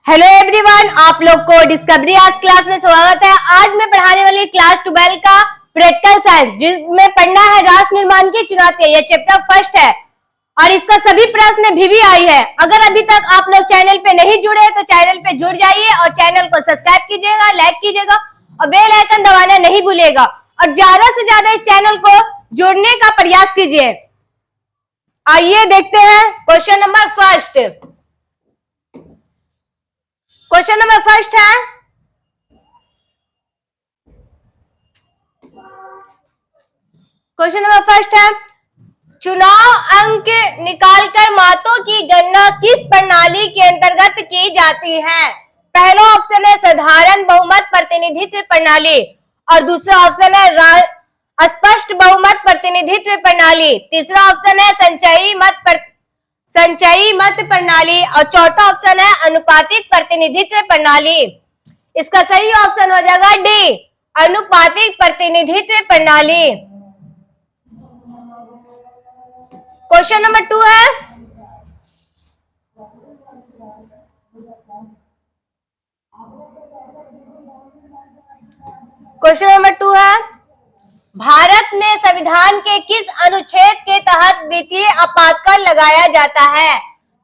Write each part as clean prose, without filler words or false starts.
Hello everyone, आप लोग को डिस्कवरी आज क्लास में स्वागत है। आज मैं पढ़ाने वाली क्लास 12 का प्रैक्टिकल साइंस, जिसमें पढ़ना है राष्ट्र निर्माण की चुनौतियां। यह चैप्टर फर्स्ट है और इसका सभी प्रश्न भी आई है। अगर अभी तक आप लोग चैनल पे नहीं जुड़े तो चैनल पे जुड़ जाइए और चैनल को सब्सक्राइब कीजिएगा, लाइक कीजिएगा और बेल आइकन दबाना नहीं भूलिएगा और ज्यादा से ज्यादा इस चैनल को जोड़ने का प्रयास कीजिए। आइए देखते हैं question number first. Question number first है, चुनाव अंक निकालकर मतों की गणना किस प्रणाली के अंतर्गत की जाती है? पहला ऑप्शन है साधारण बहुमत प्रतिनिधित्व प्रणाली और दूसरा ऑप्शन है स्पष्ट बहुमत प्रतिनिधित्व प्रणाली। तीसरा ऑप्शन है संचयी मत प्रणाली और चौथा ऑप्शन है अनुपातिक प्रतिनिधित्व प्रणाली। इसका सही ऑप्शन हो जाएगा डी, अनुपातिक प्रतिनिधित्व प्रणाली। क्वेश्चन नंबर 2 है, भारत में संविधान के किस अनुच्छेद के तहत वित्तीय आपातकाल लगाया जाता है?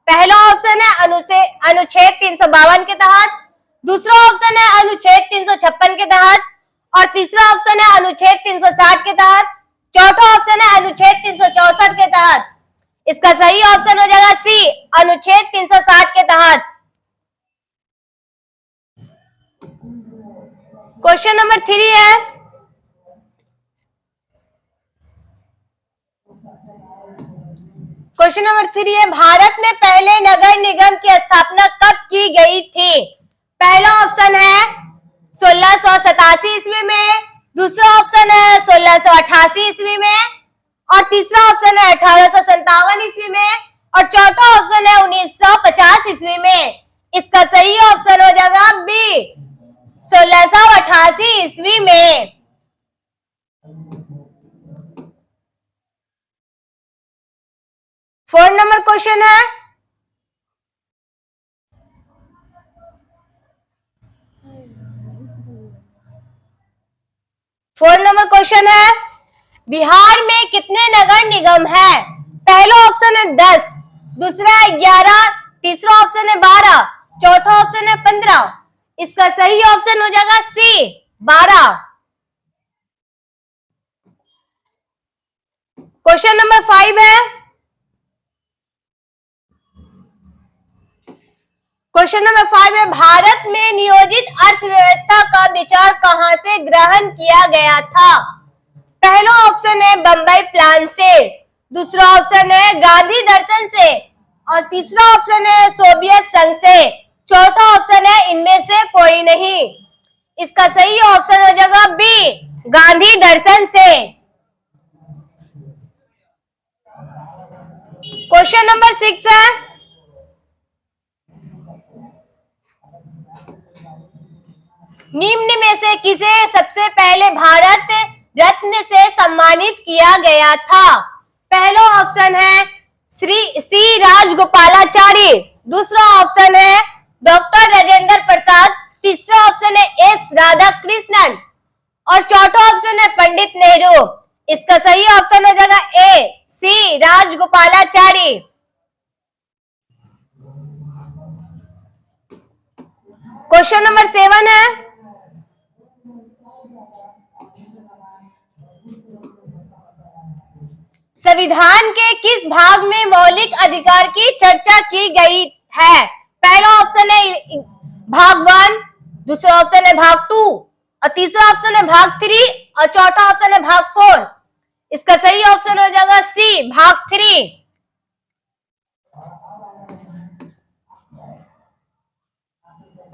पहला ऑप्शन है अनुच्छेद 352 के तहत, दूसरा ऑप्शन है अनुच्छेद 356 के तहत और तीसरा ऑप्शन है अनुच्छेद 360 के तहत, चौथा ऑप्शन है अनुच्छेद 364 के तहत। इसका सही ऑप्शन हो जाएगा सी, अनुच्छेद 360 के तहत। क्वेश्चन नंबर 3 है, भारत में पहले नगर निगम की स्थापना कब की गई थी? पहला ऑप्शन है 1687 ईस्वी में, दूसरा ऑप्शन है 1688 ईस्वी में और तीसरा ऑप्शन है 1857 ईस्वी में और चौथा ऑप्शन है 1950 ईस्वी में। इसका सही ऑप्शन हो जाएगा बी, 1688 ईस्वी में। फोर्थ नंबर क्वेश्चन है, बिहार में कितने नगर निगम है? पहला ऑप्शन है 10, दूसरा है 11, तीसरा ऑप्शन है 12, चौथा ऑप्शन है 15। इसका सही ऑप्शन हो जाएगा सी, 12। क्वेश्चन नंबर 5 है, भारत में नियोजित अर्थव्यवस्था का विचार कहां से ग्रहण किया गया था? पहला ऑप्शन है बंबई प्लान से, दूसरा ऑप्शन है गांधी दर्शन से और तीसरा ऑप्शन है सोवियत संघ से, चौथा ऑप्शन है इनमें से कोई नहीं। इसका सही ऑप्शन हो जाएगा बी, गांधी दर्शन से। क्वेश्चन नंबर 6 है, निम्न में से किसे सबसे पहले भारत रत्न से सम्मानित किया गया था? पहला ऑप्शन है सी राजगोपालाचारी, दूसरा ऑप्शन है डॉक्टर राजेंद्र प्रसाद, तीसरा ऑप्शन है एस राधाकृष्णन और चौथा ऑप्शन है पंडित नेहरू। इसका सही ऑप्शन हो जाएगा ए, सी राजगोपालाचारी। क्वेश्चन नंबर 7 है, संविधान के किस भाग में मौलिक अधिकार की चर्चा की गई है? पहला ऑप्शन है भाग 1, दूसरा ऑप्शन है भाग 2 और तीसरा ऑप्शन है भाग 3 और चौथा ऑप्शन है भाग 4। इसका सही ऑप्शन हो जाएगा सी, भाग 3।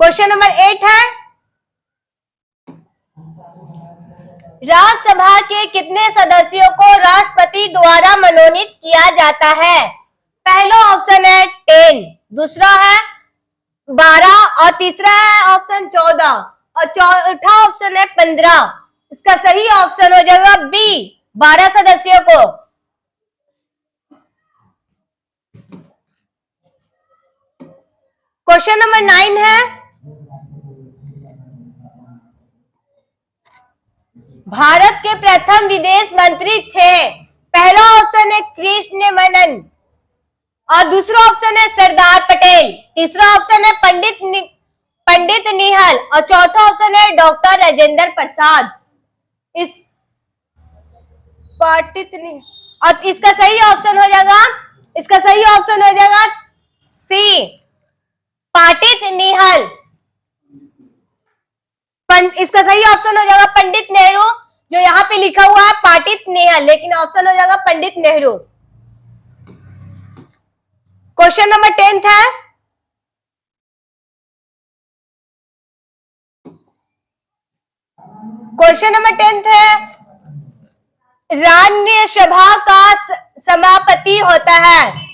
क्वेश्चन नंबर 8 है, राज्यसभा के कितने सदस्यों को राष्ट्रपति द्वारा मनोनीत किया जाता है? पहला ऑप्शन है 10, दूसरा है 12 और तीसरा है ऑप्शन 14 और चौथा ऑप्शन है 15। इसका सही ऑप्शन हो जाएगा बी, 12 सदस्यों को। क्वेश्चन नंबर 9 है, भारत के प्रथम विदेश मंत्री थे। पहला ऑप्शन है कृष्ण मेनन और दूसरा ऑप्शन है सरदार पटेल, तीसरा ऑप्शन है पंडित निहल और चौथा ऑप्शन है डॉक्टर राजेंद्र प्रसाद। इस पंडित निहल और इसका सही ऑप्शन हो जाएगा, इसका सही ऑप्शन हो जाएगा सी, पंडित निहल। इसका सही ऑप्शन हो जाएगा पंडित नेहरू, जो यहाँ पे लिखा हुआ है पंडित नेहरू, लेकिन ऑप्शन हो जाएगा पंडित नेहरू। क्वेश्चन नंबर 10 है, क्वेश्चन नंबर 10 है, राज्यसभा का सभापति होता है।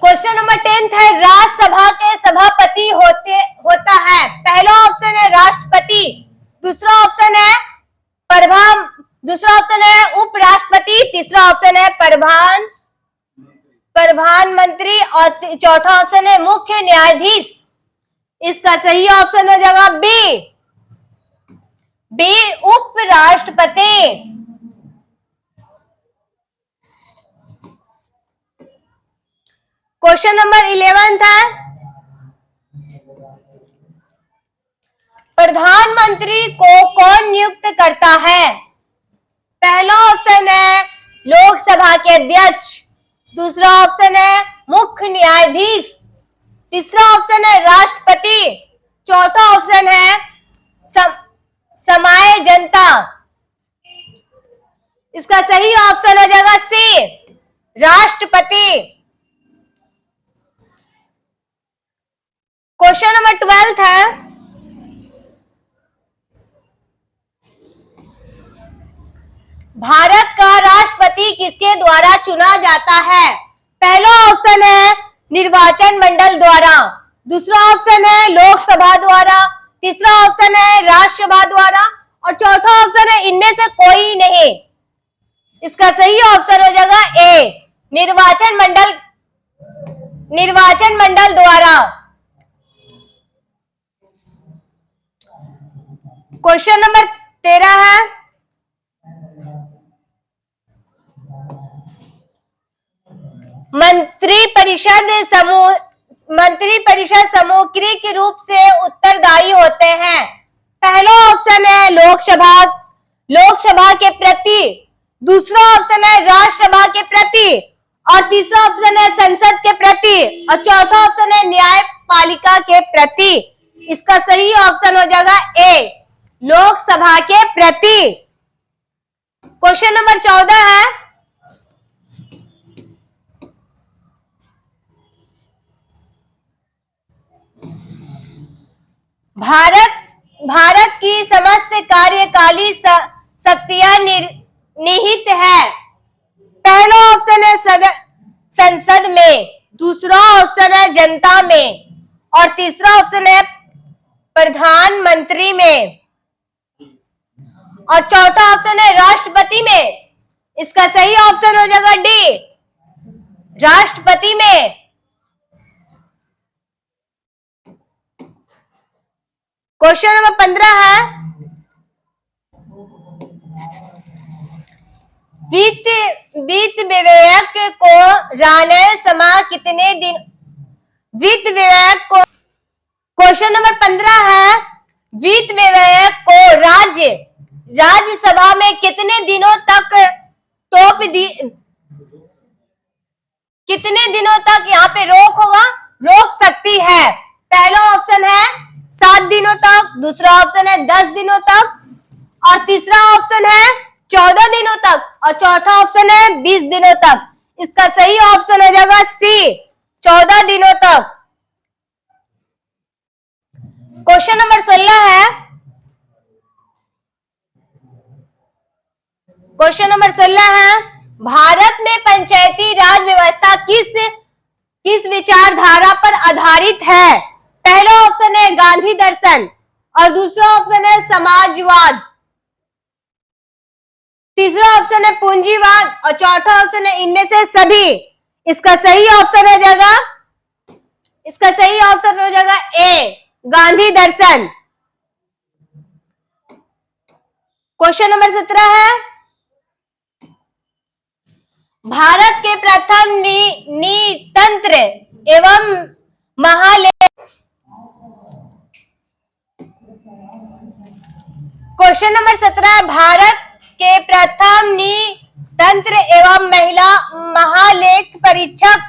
क्वेश्चन नंबर 10 है, राज्यसभा के सभापति होता है। पहला ऑप्शन है राष्ट्रपति, दूसरा ऑप्शन है उपराष्ट्रपति, तीसरा ऑप्शन है प्रधानमंत्री और चौथा ऑप्शन है मुख्य न्यायाधीश। इसका सही ऑप्शन हो जाएगा बी उपराष्ट्रपति। क्वेश्चन नंबर 11 था, प्रधानमंत्री को कौन नियुक्त करता है। पहला ऑप्शन है लोकसभा के अध्यक्ष, दूसरा ऑप्शन है मुख्य न्यायाधीश, तीसरा ऑप्शन है राष्ट्रपति, चौथा ऑप्शन है समाय जनता। इसका सही ऑप्शन हो जाएगा सी, राष्ट्रपति। क्वेश्चन नंबर 12 है, भारत का राष्ट्रपति किसके द्वारा चुना जाता है। पहला ऑप्शन है निर्वाचन मंडल द्वारा, दूसरा ऑप्शन है लोकसभा द्वारा, तीसरा ऑप्शन है राज्यसभा द्वारा और चौथा ऑप्शन है इनमें से कोई नहीं। इसका सही ऑप्शन हो जाएगा ए, निर्वाचन मंडल द्वारा। क्वेश्चन नंबर 13 है, मंत्री परिषद सामूहिक रूप से उत्तरदायी होते हैं। पहला ऑप्शन है लोकसभा के प्रति, दूसरा ऑप्शन है राज्यसभा के प्रति और तीसरा ऑप्शन है संसद के प्रति और चौथा ऑप्शन है न्यायपालिका के प्रति। इसका सही ऑप्शन हो जाएगा ए, लोकसभा के प्रति। क्वेश्चन नंबर 14 है, भारत की समस्त कार्यकाली शक्तियां निहित है। पहला ऑप्शन है संसद में, दूसरा ऑप्शन है जनता में और तीसरा ऑप्शन है प्रधानमंत्री में और चौथा ऑप्शन है राष्ट्रपति में। इसका सही ऑप्शन हो जाएगा डी, राष्ट्रपति में। क्वेश्चन नंबर 15 है, वित्त विधेयक को राज्यसभा कितने दिन वित्त विधेयक को क्वेश्चन नंबर 15 है, वित्त विधेयक को राज्यसभा में कितने दिनों तक यहाँ पे रोक सकती है। पहला ऑप्शन है 7 दिनों तक, दूसरा ऑप्शन है 10 दिनों तक और तीसरा ऑप्शन है 14 दिनों तक और चौथा ऑप्शन है 20 दिनों तक। इसका सही ऑप्शन हो जाएगा सी, 14 दिनों तक। क्वेश्चन नंबर 16 है, क्वेश्चन नंबर 16 है, भारत में पंचायती राज व्यवस्था किस विचारधारा पर आधारित है। पहला ऑप्शन है गांधी दर्शन और दूसरा ऑप्शन है समाजवाद, तीसरा ऑप्शन है पूंजीवाद और चौथा ऑप्शन है इनमें से सभी। इसका सही ऑप्शन हो जाएगा, इसका सही ऑप्शन हो जाएगा ए, गांधी दर्शन। क्वेश्चन नंबर 17 है, भारत के प्रथम नीतंत्र एवं क्वेश्चन नंबर 17, भारत के प्रथम नीतंत्र एवं महिला महालेख परीक्षक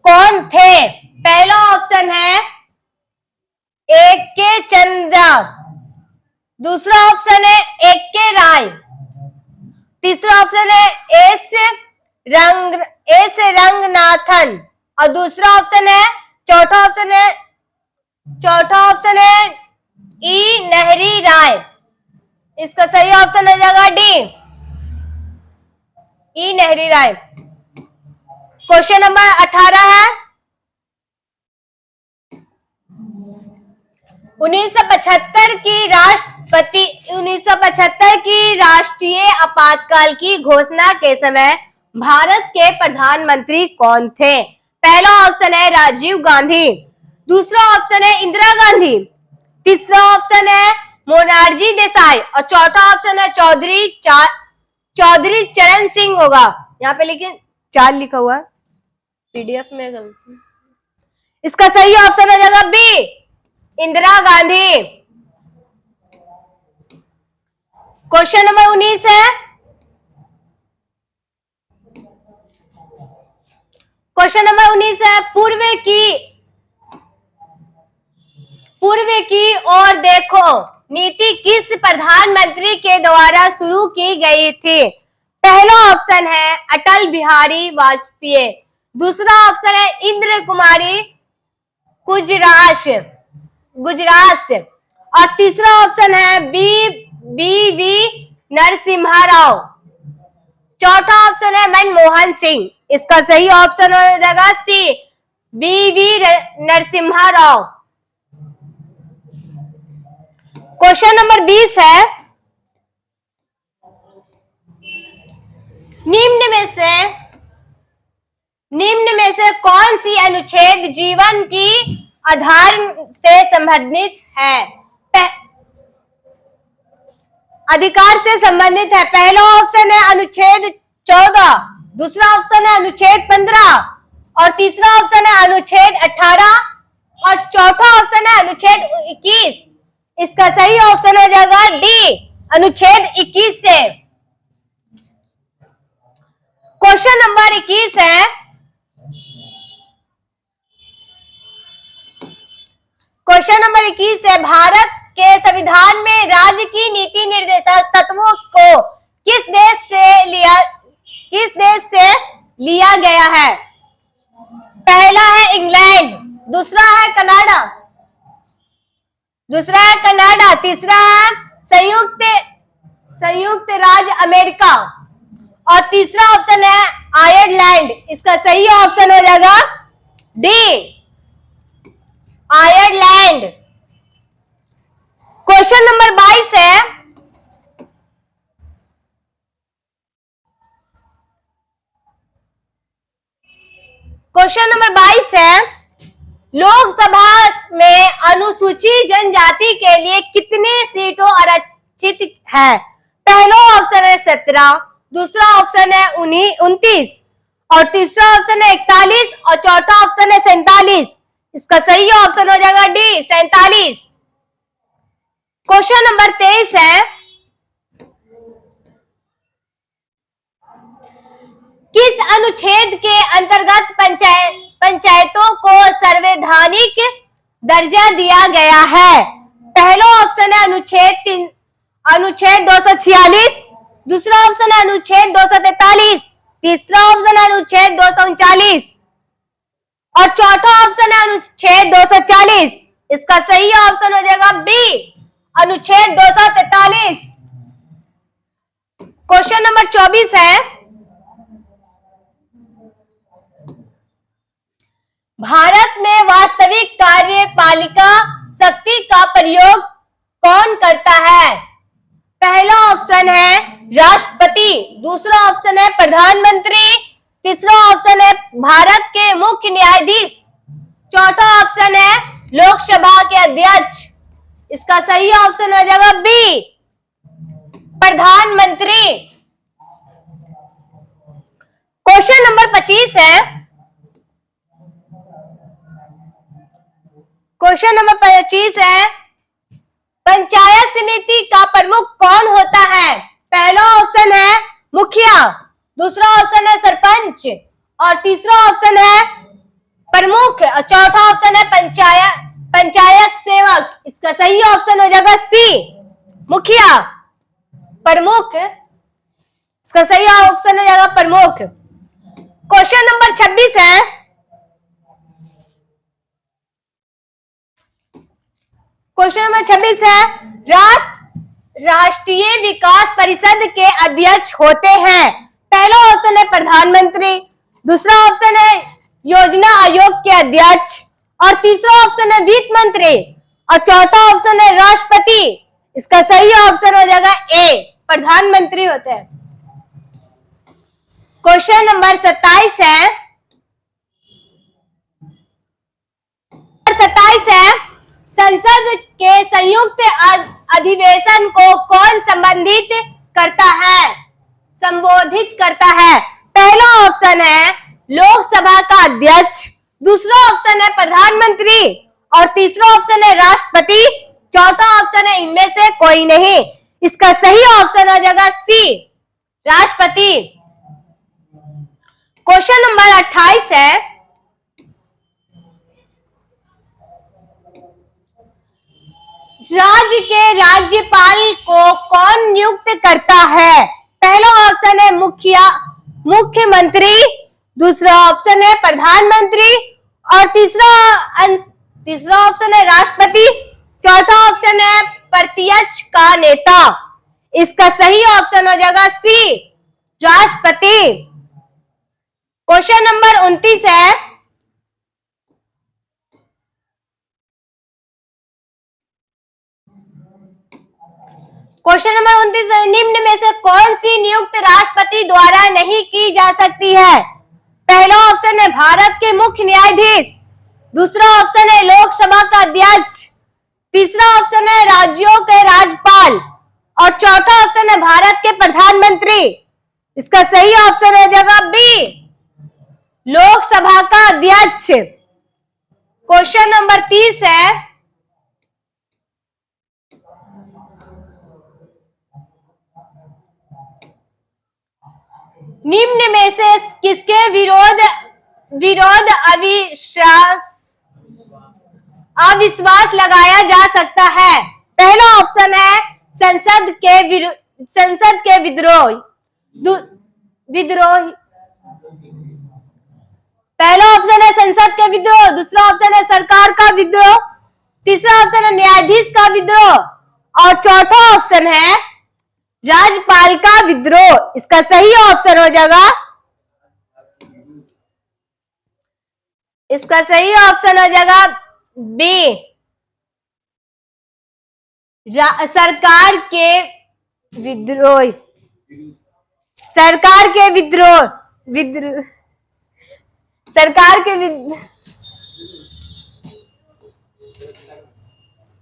कौन थे? पहला ऑप्शन है ए के चंद्रा, दूसरा ऑप्शन है ए के राय, तीसरा ऑप्शन है एस रंगनाथन और दूसरा ऑप्शन है चौथा ऑप्शन है ई नहरी राय। इसका सही ऑप्शन हो जाएगा डी, ई नहरी राय। क्वेश्चन नंबर 18 है, 1975 की राष्ट्रीय आपातकाल की घोषणा के समय भारत के प्रधानमंत्री कौन थे? पहला ऑप्शन है राजीव गांधी, दूसरा ऑप्शन है इंदिरा गांधी, तीसरा ऑप्शन है मोरारजी देसाई और चौथा ऑप्शन है चौधरी चरण सिंह होगा। यहाँ पे लेकिन 4 लिखा हुआ है पीडीएफ में गलती। इसका सही ऑप्शन हो जाएगा B, Indira Gandhi. Question number 19 है, क्वेश्चन नंबर 19 है, पूर्व की ओर देखो नीति किस प्रधानमंत्री के द्वारा शुरू की गई थी? पहला ऑप्शन है अटल बिहारी वाजपेयी, दूसरा ऑप्शन है इंदिरा कुमारी गुजरात और तीसरा ऑप्शन है बी नरसिम्हा राव, चौथा ऑप्शन है मनमोहन सिंह। इसका सही ऑप्शन हो जाएगा C, B Narasimha Rao. Question number 20 है, निम्न में से कौन सी अनुच्छेद जीवन की आधार से संबंधित है? अधिकार से संबंधित है। पहला ऑप्शन है अनुच्छेद 14, दूसरा ऑप्शन है अनुच्छेद 15 और तीसरा ऑप्शन है अनुच्छेद 18 और चौथा ऑप्शन है अनुच्छेद 21। इसका सही ऑप्शन हो जाएगा डी, अनुच्छेद 21 से। क्वेश्चन नंबर 21 है, क्वेश्चन नंबर 21 है, भारत के संविधान में राज्य की नीति निर्देशक तत्वों को किस देश से लिया गया है? पहला है इंग्लैंड, दूसरा है कनाडा, तीसरा है संयुक्त राज्य अमेरिका और तीसरा ऑप्शन है आयरलैंड। इसका सही ऑप्शन हो जाएगा डी, आयरलैंड। क्वेश्चन नंबर 22 है, क्वेश्चन नंबर 22 है, लोकसभा में अनुसूचित जनजाति के लिए कितने सीटों आरक्षित है? पहला ऑप्शन है 17, दूसरा ऑप्शन है 29 और तीसरा ऑप्शन है 41 और चौथा ऑप्शन है 47। इसका सही ऑप्शन हो जाएगा डी, 47। क्वेश्चन नंबर 23 है, किस अनुच्छेद के अंतर्गत पंचायतों को संवैधानिक दर्जा दिया गया है? पहला ऑप्शन है अनुच्छेद 246, दूसरा ऑप्शन है अनुच्छेद 243, तीसरा ऑप्शन है अनुच्छेद 239 और चौथा ऑप्शन है अनुच्छेद 240। इसका सही ऑप्शन हो जाएगा बी, अनुच्छेद 243। क्वेश्चन नंबर 24 है, भारत में वास्तविक कार्यपालिका शक्ति का प्रयोग कौन करता है? पहला ऑप्शन है राष्ट्रपति, दूसरा ऑप्शन है प्रधानमंत्री, तीसरा ऑप्शन है भारत के मुख्य न्यायाधीश। चौथा ऑप्शन है लोकसभा के अध्यक्ष। इसका सही ऑप्शन हो जाएगा बी, प्रधानमंत्री। क्वेश्चन नंबर 25 है। क्वेश्चन नंबर 25 है, पंचायत समिति का प्रमुख कौन होता है? पहला ऑप्शन है मुखिया, दूसरा ऑप्शन है सरपंच और तीसरा ऑप्शन है प्रमुख और चौथा ऑप्शन है पंचायत सेवक। इसका सही ऑप्शन हो जाएगा सी, मुखिया। प्रमुख, इसका सही ऑप्शन हो जाएगा प्रमुख। क्वेश्चन नंबर 26 है। क्वेश्चन नंबर 26 है, राष्ट्रीय विकास परिषद के अध्यक्ष होते हैं। पहला ऑप्शन है प्रधानमंत्री, दूसरा ऑप्शन है योजना आयोग के अध्यक्ष और तीसरा ऑप्शन है वित्त मंत्री और चौथा ऑप्शन है राष्ट्रपति। इसका सही ऑप्शन हो जाएगा ए, प्रधानमंत्री होते हैं। क्वेश्चन नंबर 27 है। 27 है, संसद के संयुक्त अधिवेशन को कौन संबोधित करता है? पहला ऑप्शन है लोकसभा का अध्यक्ष, दूसरा ऑप्शन है प्रधानमंत्री और तीसरा ऑप्शन है राष्ट्रपति, चौथा ऑप्शन है इनमें से कोई नहीं। इसका सही ऑप्शन हो जाएगा सी, राष्ट्रपति। क्वेश्चन नंबर 28 है। राज्य के राज्यपाल को कौन नियुक्त करता है? पहला ऑप्शन है मुख्यमंत्री, दूसरा ऑप्शन है प्रधानमंत्री और तीसरा ऑप्शन है राष्ट्रपति, चौथा ऑप्शन है प्रतिपक्ष का नेता। इसका सही ऑप्शन हो जाएगा सी, राष्ट्रपति। क्वेश्चन नंबर 29 है। क्वेश्चन नंबर 29 है, निम्न में से कौन सी नियुक्ति राष्ट्रपति द्वारा नहीं की जा सकती है? पहला ऑप्शन है भारत के मुख्य न्यायाधीश, दूसरा ऑप्शन है लोकसभा का अध्यक्ष, तीसरा ऑप्शन है राज्यों के राज्यपाल और चौथा ऑप्शन है भारत के प्रधानमंत्री। इसका सही ऑप्शन हो जाएगा बी, लोकसभा का अध्यक्ष। क्वेश्चन नंबर 30 है। निम्न में से किसके विरोध अविश्वास लगाया जा सकता है? पहला ऑप्शन है संसद के विद्रोह। पहला ऑप्शन है संसद के विद्रोह, दूसरा ऑप्शन है सरकार का विद्रोह, तीसरा ऑप्शन है न्यायाधीश का विद्रोह और चौथा ऑप्शन है राज्यपाल का विद्रोह। इसका सही ऑप्शन हो जाएगा, इसका सही ऑप्शन हो जाएगा बी, सरकार के विद्रोह। सरकार के विद्रोह सरकार के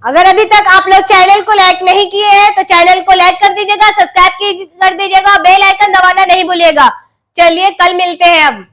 अगर अभी तक आप लोग चैनल को लाइक नहीं किए हैं तो चैनल को लाइक कर दीजिएगा, सब्सक्राइब कर दीजिएगा, बेल आइकन दबाना नहीं भूलिएगा। चलिए कल मिलते हैं अब।